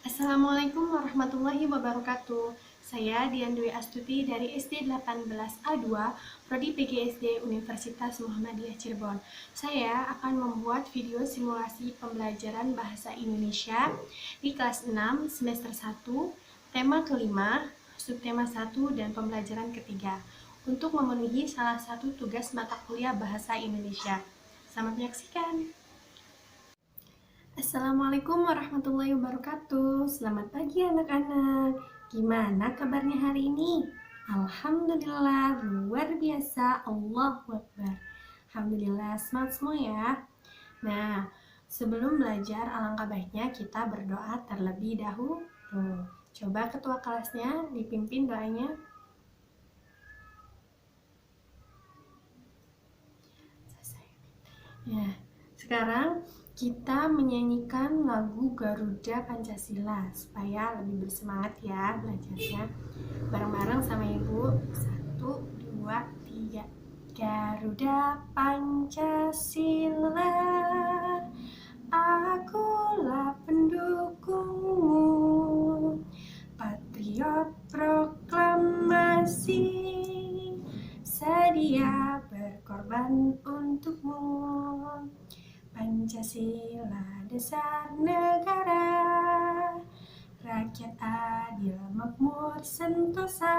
Assalamualaikum warahmatullahi wabarakatuh. Saya Dian Dwi Astuti dari SD 18A2, Prodi PGSD Universitas Muhammadiyah Cirebon. Saya akan membuat video simulasi pembelajaran bahasa Indonesia di kelas 6 semester 1, tema kelima, subtema 1 dan pembelajaran ketiga untuk memenuhi salah satu tugas mata kuliah bahasa Indonesia. Selamat menyaksikan. Assalamualaikum warahmatullahi wabarakatuh. Selamat pagi anak-anak. Gimana kabarnya hari ini? Alhamdulillah, luar biasa. Allahu Akbar. Alhamdulillah, semangat semua ya. Nah, sebelum belajar alangkah baiknya kita berdoa terlebih dahulu. Coba ketua kelasnya dipimpin doanya. Ya, sekarang kita menyanyikan lagu Garuda Pancasila supaya lebih bersemangat ya belajarnya. Bareng-bareng sama ibu. 1, 2, 3. Garuda Pancasila, akulah pendukungmu. Patriot proklamasi, sedia berkorban untukmu. Pancasila dasar negara, rakyat adil makmur sentosa,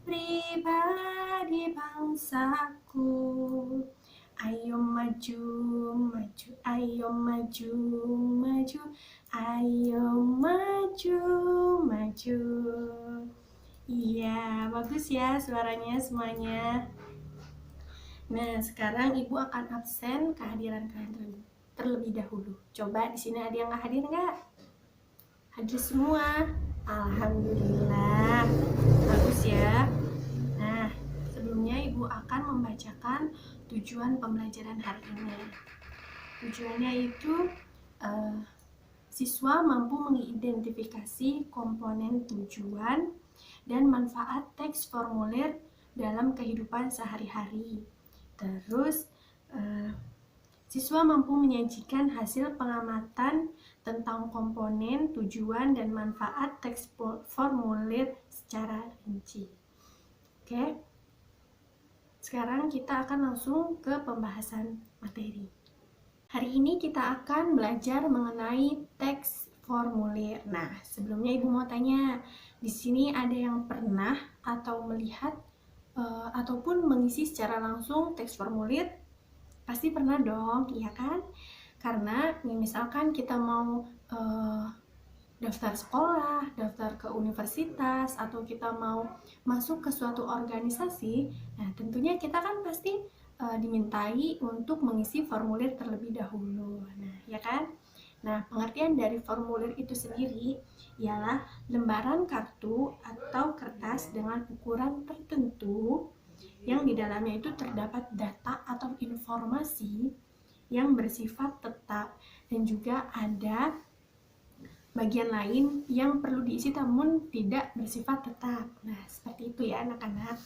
pribadi bangsaku. Ayo maju, maju, ayo maju, maju, ayo maju, maju. Iya, bagus ya suaranya semuanya. Nah, sekarang ibu akan absen kehadiran kalian terlebih dahulu. Coba di sini ada yang nggak hadir nggak? Hadir semua. Alhamdulillah. Bagus ya. Nah, sebelumnya ibu akan membacakan tujuan pembelajaran hari ini. Tujuannya itu siswa mampu mengidentifikasi komponen tujuan dan manfaat teks formulir dalam kehidupan sehari-hari. Terus siswa mampu menyajikan hasil pengamatan tentang komponen, tujuan, dan manfaat teks formulir secara rinci. Oke, sekarang kita akan langsung ke pembahasan materi. Hari ini kita akan belajar mengenai teks formulir. Nah, sebelumnya ibu mau tanya, di sini ada yang pernah atau melihat ataupun mengisi secara langsung teks formulir? Pasti pernah dong, iya kan? Karena misalkan kita mau daftar sekolah, daftar ke universitas, atau kita mau masuk ke suatu organisasi, nah tentunya kita kan pasti dimintai untuk mengisi formulir terlebih dahulu. Nah, ya kan? Nah, pengertian dari formulir itu sendiri ialah lembaran kartu atau kertas dengan ukuran tertentu yang di dalamnya itu terdapat data atau informasi yang bersifat tetap dan juga ada bagian lain yang perlu diisi namun tidak bersifat tetap. Nah, seperti itu ya anak-anak.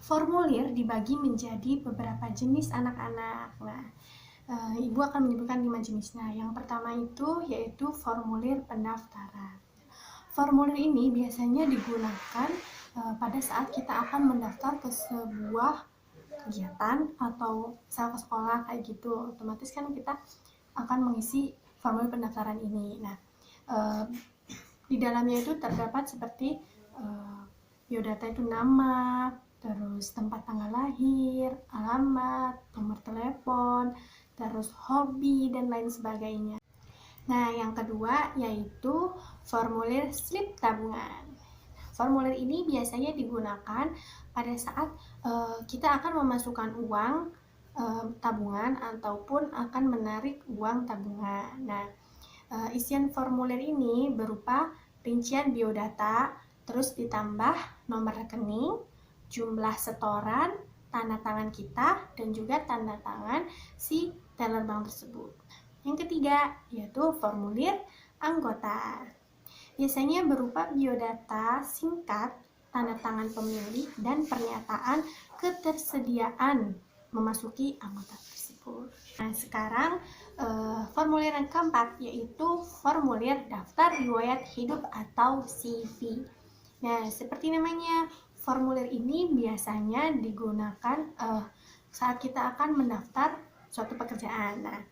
Formulir dibagi menjadi beberapa jenis anak-anak. Nah, ibu akan menyebutkan 5 jenisnya. Yang pertama itu yaitu formulir pendaftaran. Formulir ini biasanya digunakan pada saat kita akan mendaftar ke sebuah kegiatan atau misal ke sekolah kayak gitu. Otomatis kan kita akan mengisi formulir pendaftaran ini. Nah, di dalamnya itu terdapat seperti biodata itu nama, terus tempat tanggal lahir, alamat, nomor telepon, terus hobi, dan lain sebagainya. Nah, yang kedua yaitu formulir slip tabungan. Formulir ini biasanya digunakan pada saat kita akan memasukkan uang tabungan ataupun akan menarik uang tabungan. Nah, isian formulir ini berupa rincian biodata, terus ditambah nomor rekening, jumlah setoran, tanda tangan kita, dan juga tanda tangan si teller bank tersebut. Yang ketiga yaitu formulir anggota. Biasanya berupa biodata singkat, tanda tangan pemilih, dan pernyataan ketersediaan memasuki anggota tersebut. Nah, sekarang formulir yang keempat yaitu formulir daftar riwayat hidup atau CV. Nah, seperti namanya, formulir ini biasanya digunakan saat kita akan mendaftar suatu pekerjaan. Nah,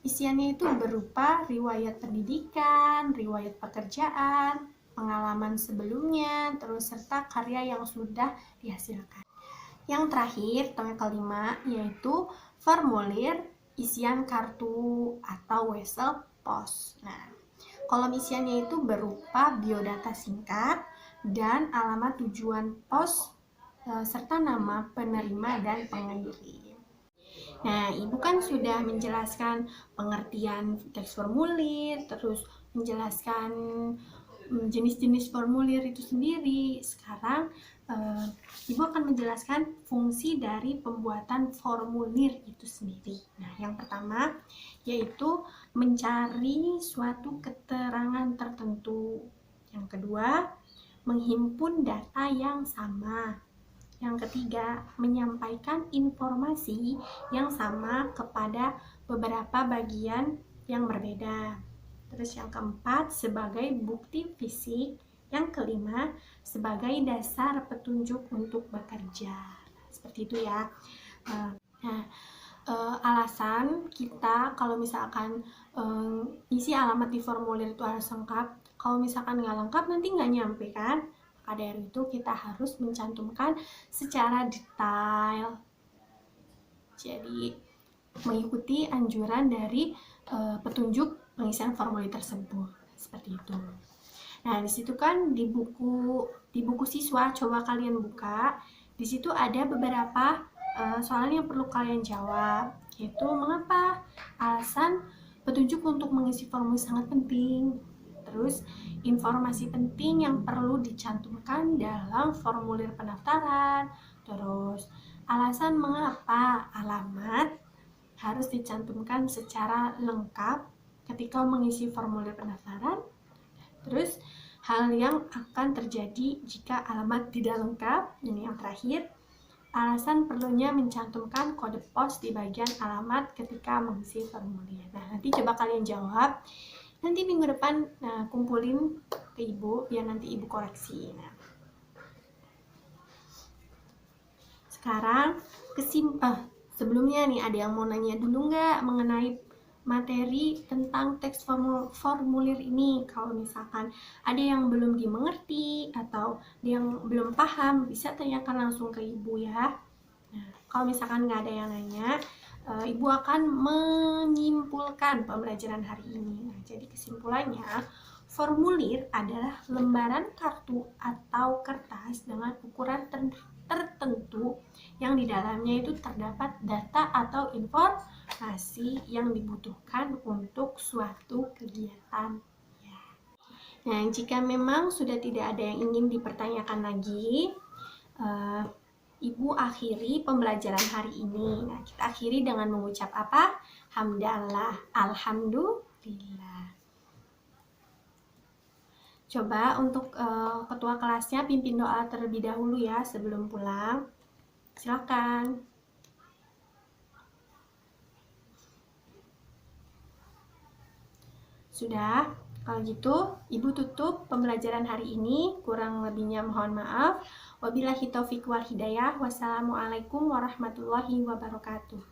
isiannya itu berupa riwayat pendidikan, riwayat pekerjaan, pengalaman sebelumnya, terus serta karya yang sudah dihasilkan. Yang terakhir, atau yang kelima, yaitu formulir isian kartu atau wesel pos. Nah, kolom isiannya itu berupa biodata singkat dan alamat tujuan pos serta nama penerima dan pengirim. Nah, Ibu kan sudah menjelaskan pengertian teks formulir, terus menjelaskan jenis-jenis formulir itu sendiri. Sekarang Ibu akan menjelaskan fungsi dari pembuatan formulir itu sendiri. Nah, yang pertama yaitu mencari suatu keterangan tertentu. Yang kedua, menghimpun data yang sama. Yang ketiga, menyampaikan informasi yang sama kepada beberapa bagian yang berbeda. Terus yang keempat, sebagai bukti fisik. Yang kelima, sebagai dasar petunjuk untuk bekerja. Seperti itu ya. Alasan kita kalau misalkan isi alamat di formulir itu harus lengkap. Kalau misalkan nggak lengkap nanti nggak nyampe kan. Maka dari itu kita harus mencantumkan secara detail. Jadi mengikuti anjuran dari petunjuk pengisian formulir tersebut. Seperti itu. Nah, di situ kan di buku siswa, coba kalian buka. Di situ ada beberapa soalan yang perlu kalian jawab, yaitu mengapa alasan petunjuk untuk mengisi formulir sangat penting. Terus informasi penting yang perlu dicantumkan dalam formulir pendaftaran. Terus alasan mengapa alamat harus dicantumkan secara lengkap ketika mengisi formulir pendaftaran. Terus hal yang akan terjadi jika alamat tidak lengkap. Ini yang terakhir, alasan perlunya mencantumkan kode pos di bagian alamat ketika mengisi formulir. Nah, nanti coba kalian jawab. Nanti minggu depan kumpulin ke Ibu biar nanti Ibu koreksi. Nah, sekarang sebelumnya nih ada yang mau nanya dulu nggak mengenai materi tentang teks formulir ini. Kalau misalkan ada yang belum dimengerti atau ada yang belum paham, bisa tanyakan langsung ke Ibu ya. Nah, kalau misalkan nggak ada yang nanya, Ibu akan menyimpulkan pembelajaran hari ini. Nah, jadi kesimpulannya, formulir adalah lembaran kartu atau kertas dengan ukuran tertentu yang di dalamnya itu terdapat data atau informasi yang dibutuhkan untuk suatu kegiatan. Nah, jika memang sudah tidak ada yang ingin dipertanyakan lagi, Ibu akhiri pembelajaran hari ini. Nah, kita akhiri dengan mengucap apa? Hamdalah, alhamdulillah. Coba untuk ketua kelasnya pimpin doa terlebih dahulu ya sebelum pulang. Silakan. Sudah? Kalau gitu, Ibu tutup pembelajaran hari ini. Kurang lebihnya mohon maaf. Wabillahi taufiq wal hidayah. Wassalamualaikum warahmatullahi wabarakatuh.